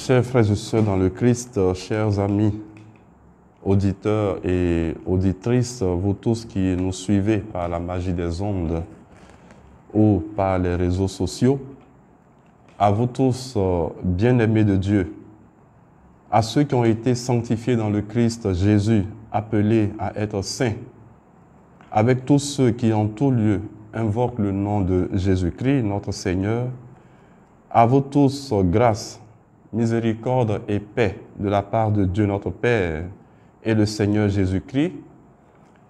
Chers frères et sœurs dans le Christ, chers amis, auditeurs et auditrices, vous tous qui nous suivez par la magie des ondes ou par les réseaux sociaux, à vous tous, bien-aimés de Dieu, à ceux qui ont été sanctifiés dans le Christ Jésus, appelés à être saints, avec tous ceux qui en tout lieu invoquent le nom de Jésus-Christ, notre Seigneur, à vous tous, grâce, miséricorde et paix de la part de Dieu notre Père et le Seigneur Jésus-Christ,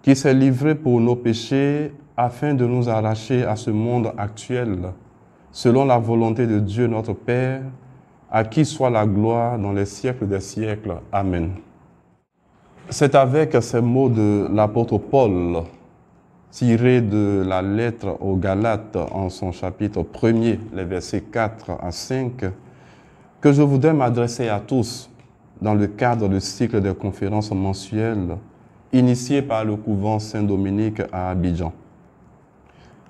qui s'est livré pour nos péchés afin de nous arracher à ce monde actuel, selon la volonté de Dieu notre Père, à qui soit la gloire dans les siècles des siècles. Amen. C'est avec ces mots de l'apôtre Paul, tirés de la lettre aux Galates en son chapitre 1er, les versets 4 à 5, que je voudrais m'adresser à tous dans le cadre du cycle de conférences mensuelles initié par le couvent Saint-Dominique à Abidjan.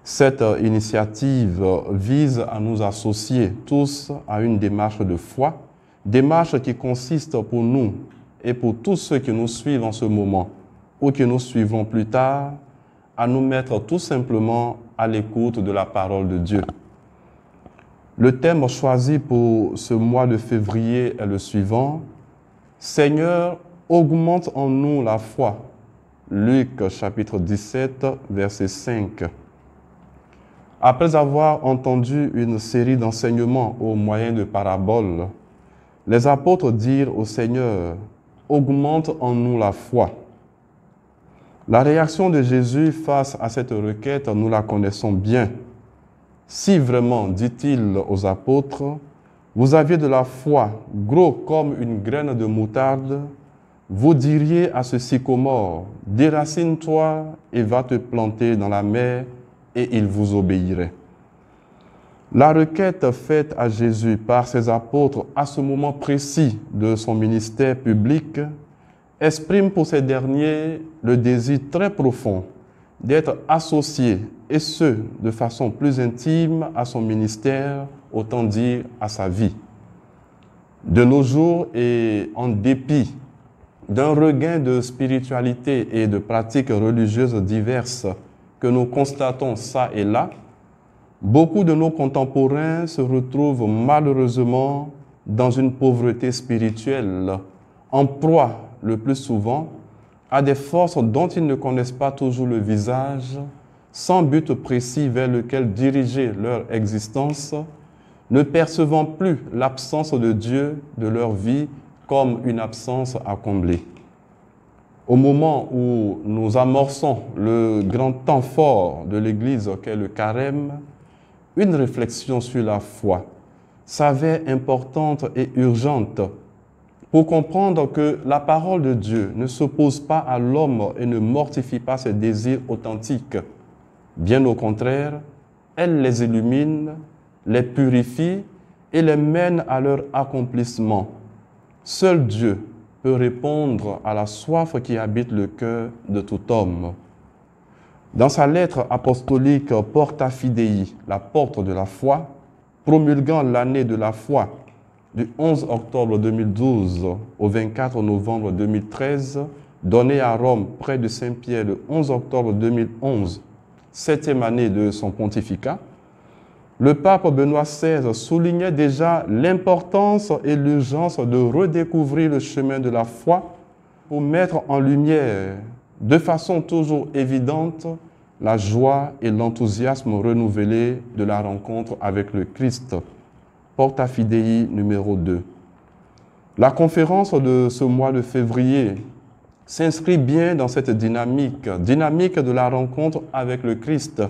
Cette initiative vise à nous associer tous à une démarche de foi, démarche qui consiste pour nous et pour tous ceux qui nous suivent en ce moment ou qui nous suivront plus tard, à nous mettre tout simplement à l'écoute de la parole de Dieu. Le thème choisi pour ce mois de février est le suivant: Seigneur, augmente en nous la foi. Luc chapitre 17, verset 5. Après avoir entendu une série d'enseignements au moyen de paraboles, les apôtres dirent au Seigneur: augmente en nous la foi. La réaction de Jésus face à cette requête, nous la connaissons bien. Si vraiment, dit-il aux apôtres, vous aviez de la foi, gros comme une graine de moutarde, vous diriez à ce sycomore: déracine-toi et va te planter dans la mer, et il vous obéirait. La requête faite à Jésus par ses apôtres à ce moment précis de son ministère public exprime pour ces derniers le désir très profond d'être associés, et ce, de façon plus intime à son ministère, autant dire à sa vie. De nos jours, et en dépit d'un regain de spiritualité et de pratiques religieuses diverses que nous constatons ça et là, beaucoup de nos contemporains se retrouvent malheureusement dans une pauvreté spirituelle, en proie le plus souvent à des forces dont ils ne connaissent pas toujours le visage, sans but précis vers lequel diriger leur existence, ne percevant plus l'absence de Dieu de leur vie comme une absence à combler. Au moment où nous amorçons le grand temps fort de l'Église qu'est le carême, une réflexion sur la foi s'avère importante et urgente pour comprendre que la parole de Dieu ne s'oppose pas à l'homme et ne mortifie pas ses désirs authentiques. Bien au contraire, elle les illumine, les purifie et les mène à leur accomplissement. Seul Dieu peut répondre à la soif qui habite le cœur de tout homme. Dans sa lettre apostolique Porta Fidei, la porte de la foi, promulguant l'année de la foi, du 11 octobre 2012 au 24 novembre 2013, donnée à Rome près de Saint-Pierre le 11 octobre 2011, 7e année de son pontificat, le pape Benoît XVI soulignait déjà l'importance et l'urgence de redécouvrir le chemin de la foi pour mettre en lumière, de façon toujours évidente, la joie et l'enthousiasme renouvelés de la rencontre avec le Christ. Porta Fidei numéro 2. La conférence de ce mois de février s'inscrit bien dans cette dynamique de la rencontre avec le Christ,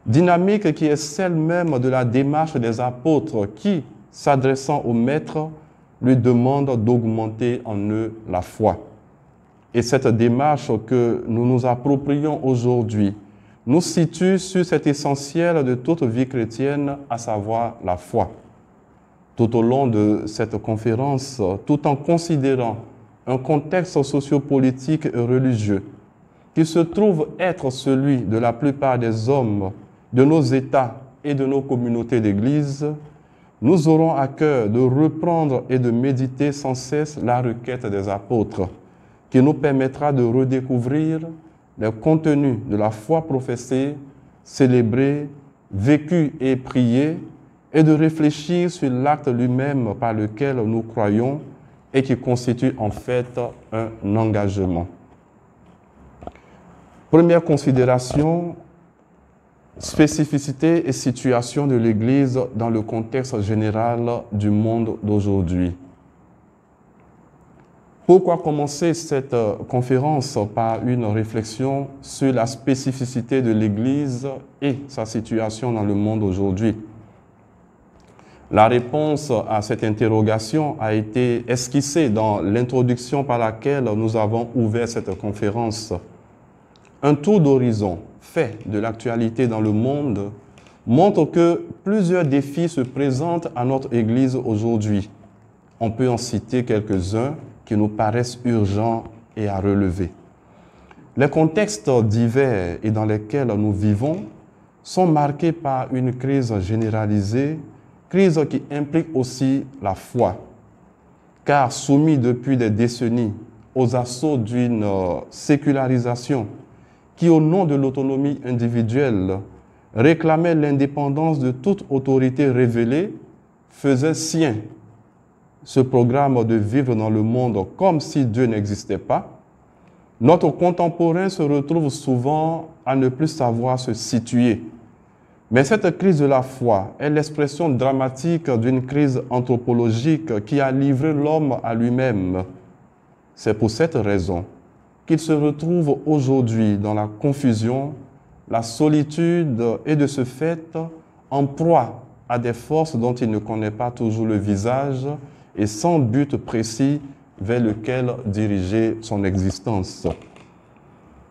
dynamique qui est celle même de la démarche des apôtres qui, s'adressant au Maître, lui demandent d'augmenter en eux la foi. Et cette démarche que nous nous approprions aujourd'hui nous situe sur cet essentiel de toute vie chrétienne, à savoir la foi. Tout au long de cette conférence, tout en considérant un contexte sociopolitique et religieux qui se trouve être celui de la plupart des hommes, de nos États et de nos communautés d'Église, nous aurons à cœur de reprendre et de méditer sans cesse la requête des apôtres, qui nous permettra de redécouvrir le contenu de la foi professée, célébrée, vécue et priée, et de réfléchir sur l'acte lui-même par lequel nous croyons et qui constitue en fait un engagement. Première considération, spécificité et situation de l'Église dans le contexte général du monde d'aujourd'hui. Pourquoi commencer cette conférence par une réflexion sur la spécificité de l'Église et sa situation dans le monde aujourd'hui? La réponse à cette interrogation a été esquissée dans l'introduction par laquelle nous avons ouvert cette conférence. Un tour d'horizon fait de l'actualité dans le monde montre que plusieurs défis se présentent à notre Église aujourd'hui. On peut en citer quelques-uns qui nous paraissent urgents et à relever. Les contextes divers et dans lesquels nous vivons sont marqués par une crise généralisée, crise qui implique aussi la foi. Car soumis depuis des décennies aux assauts d'une sécularisation qui, au nom de l'autonomie individuelle, réclamait l'indépendance de toute autorité révélée, faisait sien ce programme de vivre dans le monde comme si Dieu n'existait pas, notre contemporain se retrouve souvent à ne plus savoir se situer. Mais cette crise de la foi est l'expression dramatique d'une crise anthropologique qui a livré l'homme à lui-même. C'est pour cette raison qu'il se retrouve aujourd'hui dans la confusion, la solitude et de ce fait en proie à des forces dont il ne connaît pas toujours le visage et sans but précis vers lequel diriger son existence.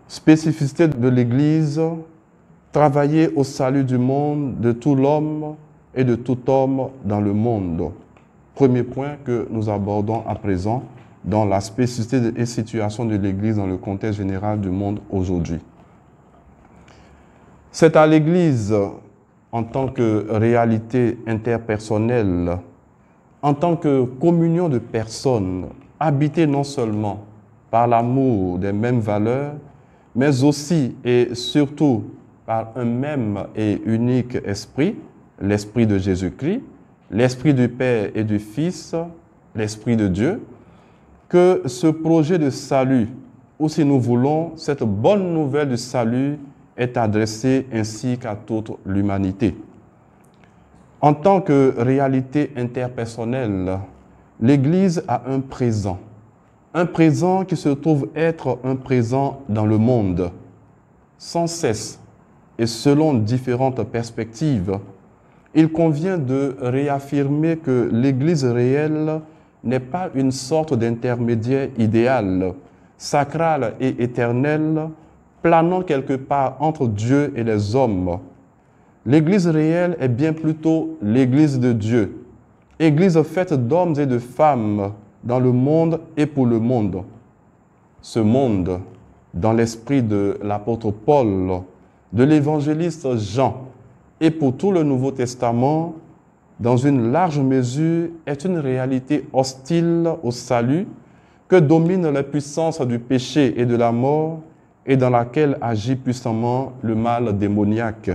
Spécificité de l'Église, travailler au salut du monde, de tout l'homme et de tout homme dans le monde. Premier point que nous abordons à présent dans la spécificité et situation de l'Église dans le contexte général du monde aujourd'hui. C'est à l'Église, en tant que réalité interpersonnelle, en tant que communion de personnes, habitées non seulement par l'amour des mêmes valeurs, mais aussi et surtout par un même et unique esprit, l'esprit de Jésus-Christ, l'esprit du Père et du Fils, l'esprit de Dieu, que ce projet de salut, ou si nous voulons, cette bonne nouvelle du salut est adressée ainsi qu'à toute l'humanité. En tant que réalité interpersonnelle, l'Église a un présent qui se trouve être un présent dans le monde, sans cesse et selon différentes perspectives. Il convient de réaffirmer que l'Église réelle n'est pas une sorte d'intermédiaire idéal, sacral et éternel, planant quelque part entre Dieu et les hommes. L'Église réelle est bien plutôt l'Église de Dieu, Église faite d'hommes et de femmes dans le monde et pour le monde. Ce monde, dans l'esprit de l'apôtre Paul, de l'évangéliste Jean et pour tout le Nouveau Testament, dans une large mesure, est une réalité hostile au salut que domine la puissance du péché et de la mort et dans laquelle agit puissamment le mal démoniaque.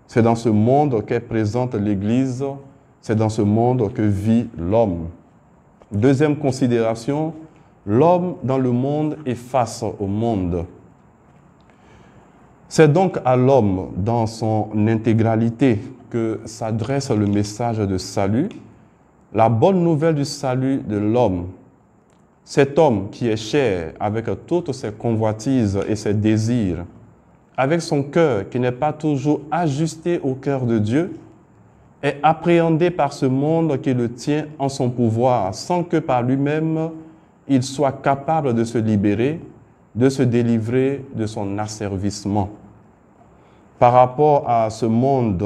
C'est dans ce monde qu'est présente l'Église, c'est dans ce monde que vit l'homme. Deuxième considération, l'homme dans le monde et face au monde. C'est donc à l'homme dans son intégralité que s'adresse le message de salut, la bonne nouvelle du salut de l'homme. Cet homme qui est cher avec toutes ses convoitises et ses désirs, avec son cœur qui n'est pas toujours ajusté au cœur de Dieu, est appréhendé par ce monde qui le tient en son pouvoir, sans que par lui-même il soit capable de se libérer, de se délivrer de son asservissement. Par rapport à ce monde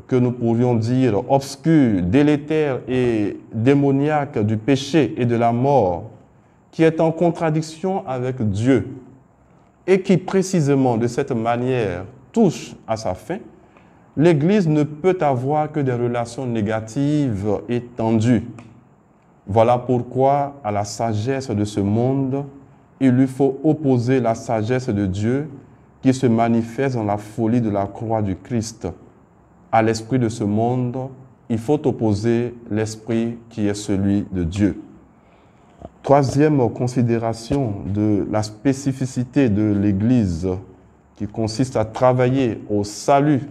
que nous pourrions dire obscur, délétère et démoniaque du péché et de la mort, qui est en contradiction avec Dieu et qui précisément de cette manière touche à sa fin, l'Église ne peut avoir que des relations négatives et tendues. Voilà pourquoi, à la sagesse de ce monde, il lui faut opposer la sagesse de Dieu qui se manifeste dans la folie de la croix du Christ. À l'esprit de ce monde, il faut opposer l'esprit qui est celui de Dieu. Troisième considération de la spécificité de l'Église qui consiste à travailler au salut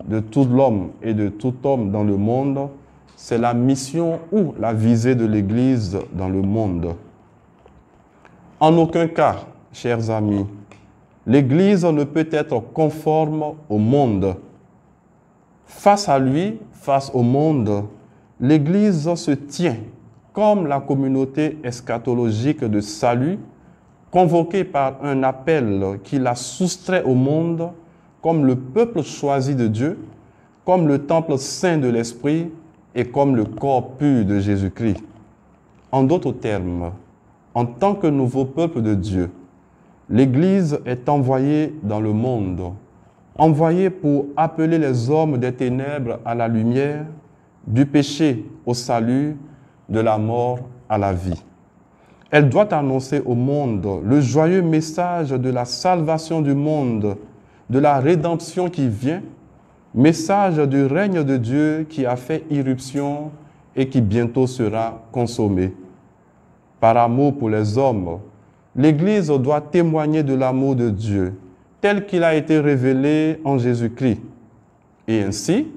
de tout l'homme et de tout homme dans le monde, c'est la mission ou la visée de l'Église dans le monde. En aucun cas, chers amis, l'Église ne peut être conforme au monde. Face à lui, face au monde, l'Église se tient comme la communauté eschatologique de salut, convoquée par un appel qui la soustrait au monde, comme le peuple choisi de Dieu, comme le temple saint de l'Esprit et comme le corps pur de Jésus-Christ. En d'autres termes, en tant que nouveau peuple de Dieu, l'Église est envoyée dans le monde, envoyée pour appeler les hommes des ténèbres à la lumière, du péché au salut, de la mort à la vie. Elle doit annoncer au monde le joyeux message de la salvation du monde, de la rédemption qui vient, message du règne de Dieu qui a fait irruption et qui bientôt sera consommé. Par amour pour les hommes, l'Église doit témoigner de l'amour de Dieu, tel qu'il a été révélé en Jésus-Christ. Et ainsi,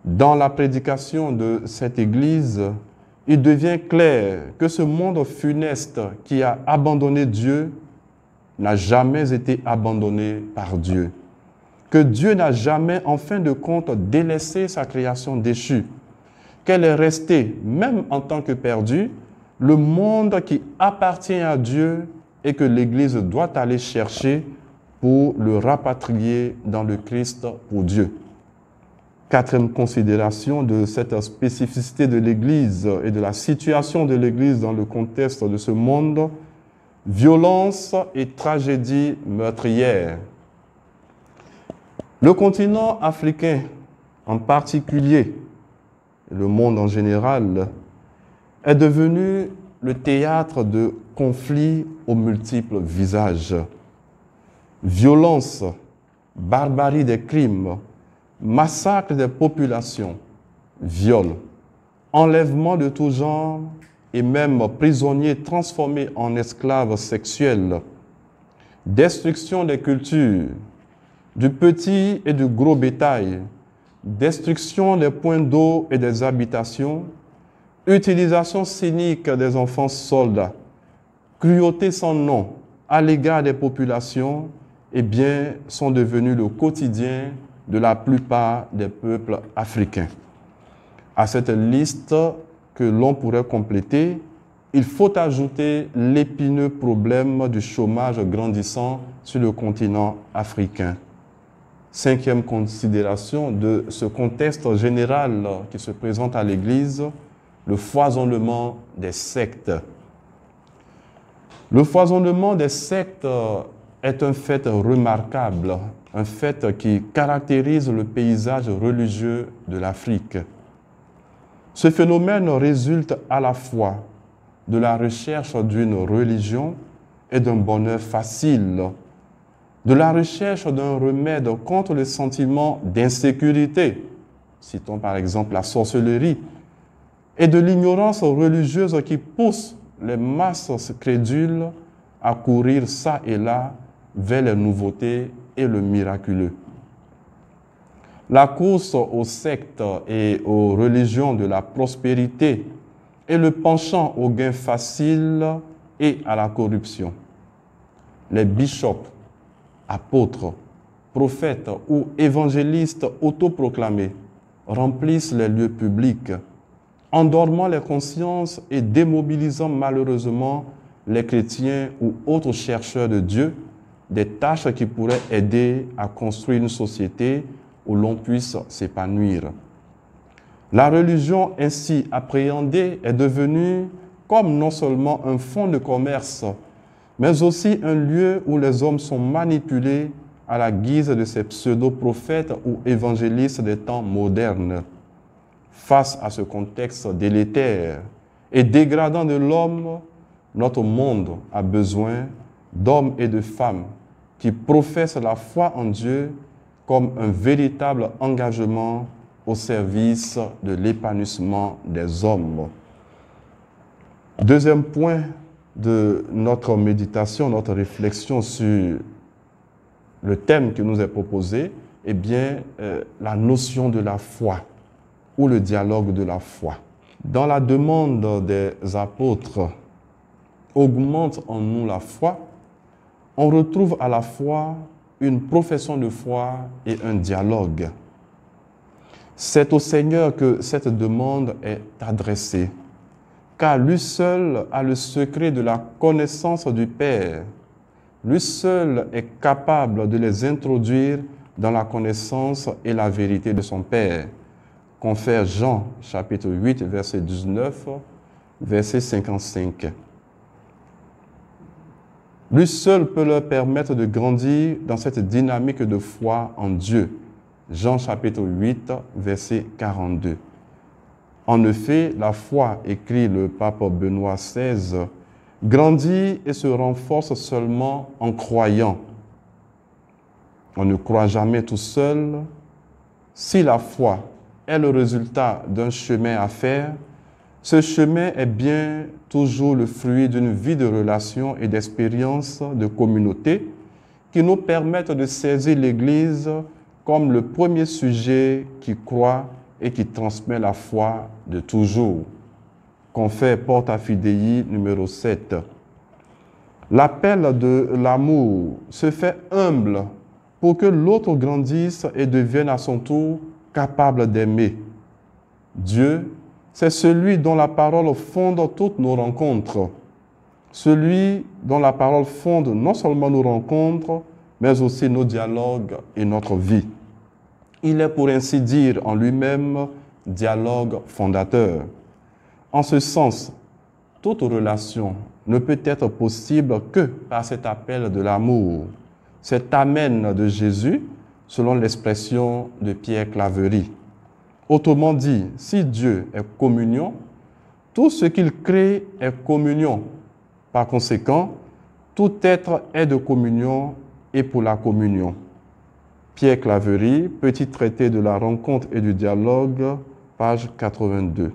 dans la prédication de cette Église, il devient clair que ce monde funeste qui a abandonné Dieu n'a jamais été abandonné par Dieu. Que Dieu n'a jamais, en fin de compte, délaissé sa création déchue. Qu'elle est restée, même en tant que perdue, le monde qui appartient à Dieu et que l'Église doit aller chercher pour le rapatrier dans le Christ pour Dieu. Quatrième considération de cette spécificité de l'Église et de la situation de l'Église dans le contexte de ce monde, violence et tragédie meurtrière. Le continent africain en particulier, le monde en général, est devenu le théâtre de conflits aux multiples visages. Violence, barbarie des crimes, massacre des populations, viol, enlèvement de tout genre et même prisonniers transformés en esclaves sexuels, destruction des cultures, du petit et du gros bétail, destruction des points d'eau et des habitations, utilisation cynique des enfants soldats, cruauté sans nom à l'égard des populations, eh bien, sont devenus le quotidien de la plupart des peuples africains. À cette liste que l'on pourrait compléter, il faut ajouter l'épineux problème du chômage grandissant sur le continent africain. Cinquième considération de ce contexte général qui se présente à l'Église, le foisonnement des sectes. Le foisonnement des sectes est un fait remarquable, un fait qui caractérise le paysage religieux de l'Afrique. Ce phénomène résulte à la fois de la recherche d'une religion et d'un bonheur facile, de la recherche d'un remède contre le sentiment d'insécurité, citons par exemple la sorcellerie, et de l'ignorance religieuse qui pousse les masses crédules à courir çà et là vers les nouveautés et le miraculeux. La course aux sectes et aux religions de la prospérité est le penchant au gain facile et à la corruption. Les bishops, apôtres, prophètes ou évangélistes autoproclamés remplissent les lieux publics, endormant les consciences et démobilisant malheureusement les chrétiens ou autres chercheurs de Dieu, des tâches qui pourraient aider à construire une société où l'on puisse s'épanouir. La religion ainsi appréhendée est devenue comme non seulement un fonds de commerce, mais aussi un lieu où les hommes sont manipulés à la guise de ces pseudo-prophètes ou évangélistes des temps modernes. Face à ce contexte délétère et dégradant de l'homme, notre monde a besoin d'hommes et de femmes qui professent la foi en Dieu comme un véritable engagement au service de l'épanouissement des hommes. Deuxième point de notre méditation, notre réflexion sur le thème qui nous est proposé, eh bien, la notion de la foi ou le dialogue de la foi. Dans la demande des apôtres, augmente en nous la foi, on retrouve à la fois une profession de foi et un dialogue. C'est au Seigneur que cette demande est adressée, car lui seul a le secret de la connaissance du Père. Lui seul est capable de les introduire dans la connaissance et la vérité de son Père. Confère Jean, chapitre 8, verset 19, verset 55. Lui seul peut leur permettre de grandir dans cette dynamique de foi en Dieu. Jean, chapitre 8, verset 42. En effet, la foi, écrit le pape Benoît XVI, grandit et se renforce seulement en croyant. On ne croit jamais tout seul. Si la foi est le résultat d'un chemin à faire, ce chemin est bien toujours le fruit d'une vie de relations et d'expériences de communauté qui nous permettent de saisir l'Église comme le premier sujet qui croit et qui transmet la foi de toujours. Confère Porta Fidei numéro 7. L'appel de l'amour se fait humble pour que l'autre grandisse et devienne à son tour capable d'aimer. Dieu, c'est celui dont la parole fonde toutes nos rencontres. Celui dont la parole fonde non seulement nos rencontres, mais aussi nos dialogues et notre vie. Il est pour ainsi dire en lui-même dialogue fondateur. En ce sens, toute relation ne peut être possible que par cet appel de l'amour, cet amen de Jésus, selon l'expression de Pierre Claverie. Autrement dit, si Dieu est communion, tout ce qu'il crée est communion. Par conséquent, tout être est de communion et pour la communion. Pierre Claverie, Petit traité de la rencontre et du dialogue, page 82.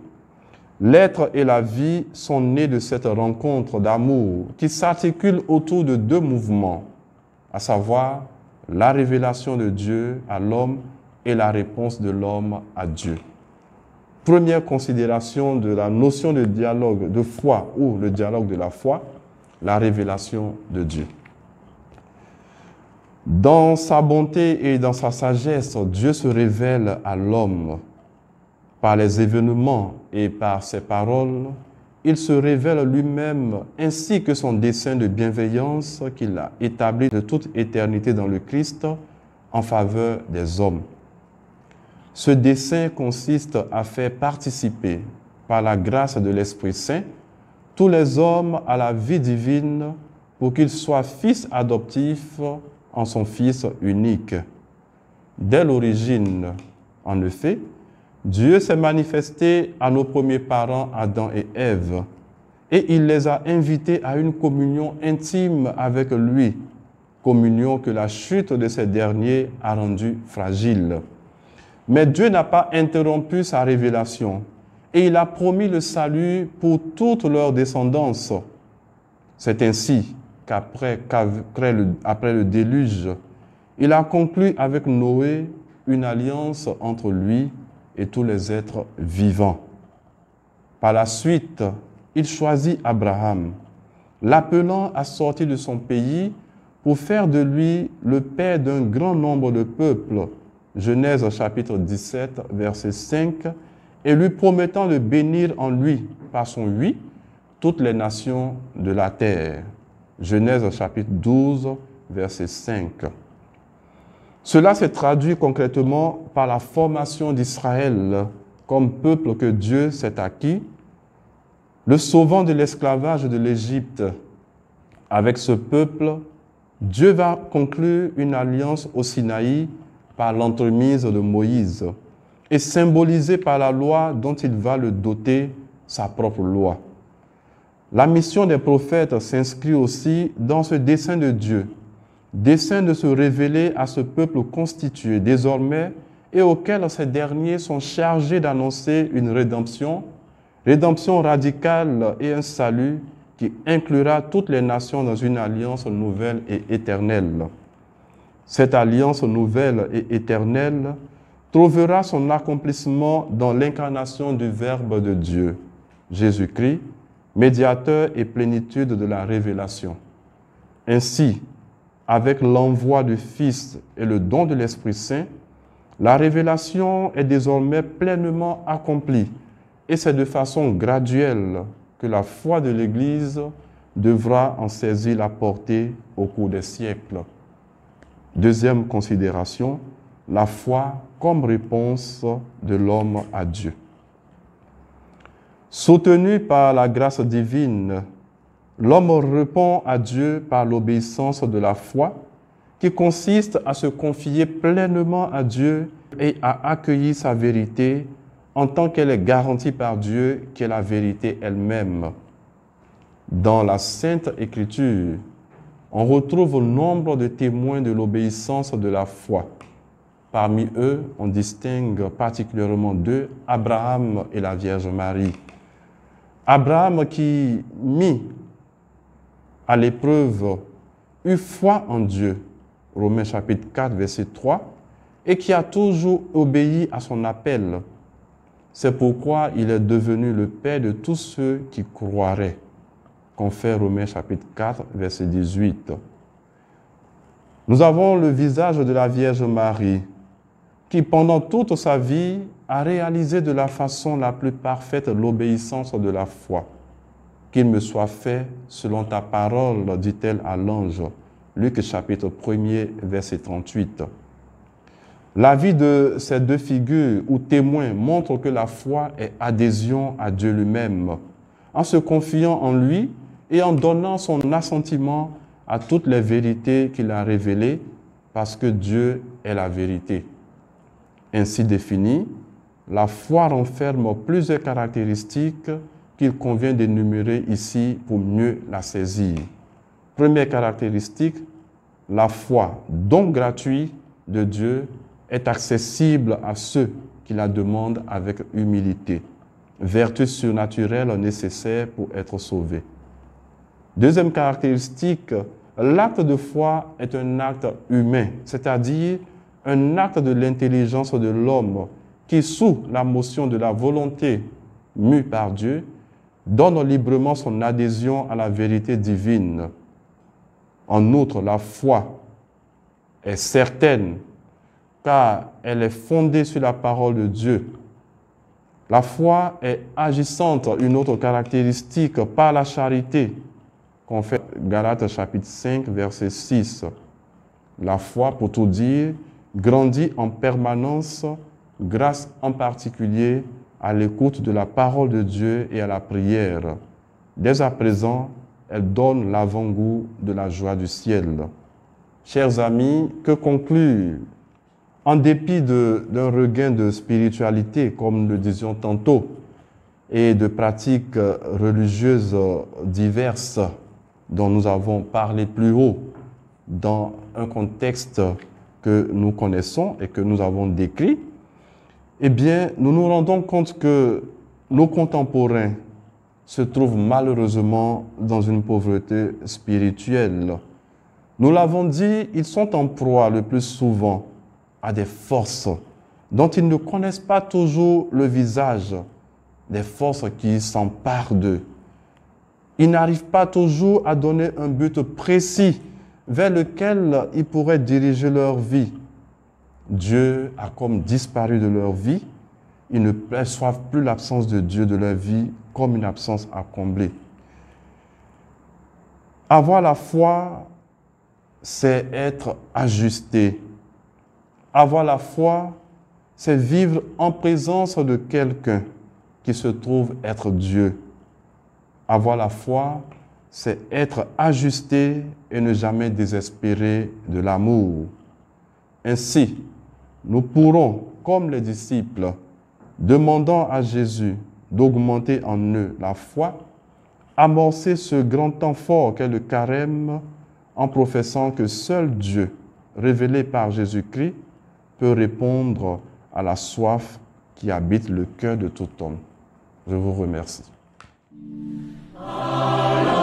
L'être et la vie sont nés de cette rencontre d'amour qui s'articule autour de deux mouvements, à savoir la révélation de Dieu à l'homme et la réponse de l'homme à Dieu. Première considération de la notion de dialogue de foi ou le dialogue de la foi, la révélation de Dieu. Dans sa bonté et dans sa sagesse, Dieu se révèle à l'homme. Par les événements et par ses paroles, il se révèle lui-même ainsi que son dessein de bienveillance qu'il a établi de toute éternité dans le Christ en faveur des hommes. Ce dessein consiste à faire participer, par la grâce de l'Esprit Saint, tous les hommes à la vie divine pour qu'ils soient fils adoptifs en son Fils unique. Dès l'origine, en effet, Dieu s'est manifesté à nos premiers parents, Adam et Ève, et il les a invités à une communion intime avec lui, communion que la chute de ces derniers a rendue fragile. Mais Dieu n'a pas interrompu sa révélation et il a promis le salut pour toute leur descendance. C'est ainsi qu'après le déluge, il a conclu avec Noé une alliance entre lui et tous les êtres vivants. Par la suite, il choisit Abraham, l'appelant à sortir de son pays pour faire de lui le père d'un grand nombre de peuples, Genèse chapitre 17, verset 5, et lui promettant de bénir en lui, par son oui, toutes les nations de la terre. Genèse chapitre 12, verset 5. Cela s'est traduit concrètement par la formation d'Israël comme peuple que Dieu s'est acquis, le sauvant de l'esclavage de l'Égypte. Avec ce peuple, Dieu va conclure une alliance au Sinaï par l'entremise de Moïse et symbolisée par la loi dont il va le doter, sa propre loi. La mission des prophètes s'inscrit aussi dans ce dessein de Dieu, dessein de se révéler à ce peuple constitué désormais et auquel ces derniers sont chargés d'annoncer une rédemption radicale et un salut qui inclura toutes les nations dans une alliance nouvelle et éternelle. Cette alliance nouvelle et éternelle trouvera son accomplissement dans l'incarnation du Verbe de Dieu, Jésus-Christ, médiateur et plénitude de la révélation. Ainsi, avec l'envoi du Fils et le don de l'Esprit Saint, la révélation est désormais pleinement accomplie et c'est de façon graduelle que la foi de l'Église devra en saisir la portée au cours des siècles. Deuxième considération, la foi comme réponse de l'homme à Dieu. Soutenu par la grâce divine, l'homme répond à Dieu par l'obéissance de la foi, qui consiste à se confier pleinement à Dieu et à accueillir sa vérité en tant qu'elle est garantie par Dieu, qui est la vérité elle-même. Dans la Sainte Écriture, on retrouve nombre de témoins de l'obéissance de la foi. Parmi eux, on distingue particulièrement deux, Abraham et la Vierge Marie. Abraham qui, mis à l'épreuve, eut foi en Dieu, Romains chapitre 4, verset 3, et qui a toujours obéi à son appel. C'est pourquoi il est devenu le Père de tous ceux qui croiraient. Confère Romains chapitre 4, verset 18. Nous avons le visage de la Vierge Marie, qui pendant toute sa vie a réalisé de la façon la plus parfaite l'obéissance de la foi. Qu'il me soit fait selon ta parole, dit-elle à l'ange. Luc chapitre 1er, verset 38. La vie de ces deux figures ou témoins montre que la foi est adhésion à Dieu lui-même, en se confiant en lui et en donnant son assentiment à toutes les vérités qu'il a révélées, parce que Dieu est la vérité. Ainsi définie, la foi renferme plusieurs caractéristiques qu'il convient d'énumérer ici pour mieux la saisir. Première caractéristique, la foi, don gratuit de Dieu, est accessible à ceux qui la demandent avec humilité, vertu surnaturelle nécessaire pour être sauvés. Deuxième caractéristique, l'acte de foi est un acte humain, c'est-à-dire un acte de l'intelligence de l'homme qui, sous la motion de la volonté mue par Dieu, donne librement son adhésion à la vérité divine. En outre, la foi est certaine car elle est fondée sur la parole de Dieu. La foi est agissante, une autre caractéristique, par la charité. Confère Galates chapitre 5, verset 6. La foi, pour tout dire, grandit en permanence grâce en particulier à l'écoute de la parole de Dieu et à la prière. Dès à présent, elle donne l'avant-goût de la joie du ciel. Chers amis, que conclure? En dépit d'un regain de spiritualité, comme le disions tantôt, et de pratiques religieuses diverses dont nous avons parlé plus haut, dans un contexte que nous connaissons et que nous avons décrit, eh bien, nous nous rendons compte que nos contemporains se trouvent malheureusement dans une pauvreté spirituelle. Nous l'avons dit, ils sont en proie le plus souvent à des forces dont ils ne connaissent pas toujours le visage, des forces qui s'emparent d'eux. Ils n'arrivent pas toujours à donner un but précis vers lequel ils pourraient diriger leur vie. Dieu a comme disparu de leur vie. Ils ne perçoivent plus l'absence de Dieu de leur vie comme une absence à combler. Avoir la foi, c'est être ajusté. Avoir la foi, c'est vivre en présence de quelqu'un qui se trouve être Dieu. Avoir la foi, c'est être ajusté et ne jamais désespérer de l'amour. Ainsi, nous pourrons, comme les disciples, demandant à Jésus d'augmenter en eux la foi, amorcer ce grand temps fort qu'est le carême en professant que seul Dieu, révélé par Jésus-Christ, peut répondre à la soif qui habite le cœur de tout homme. Je vous remercie. Amen.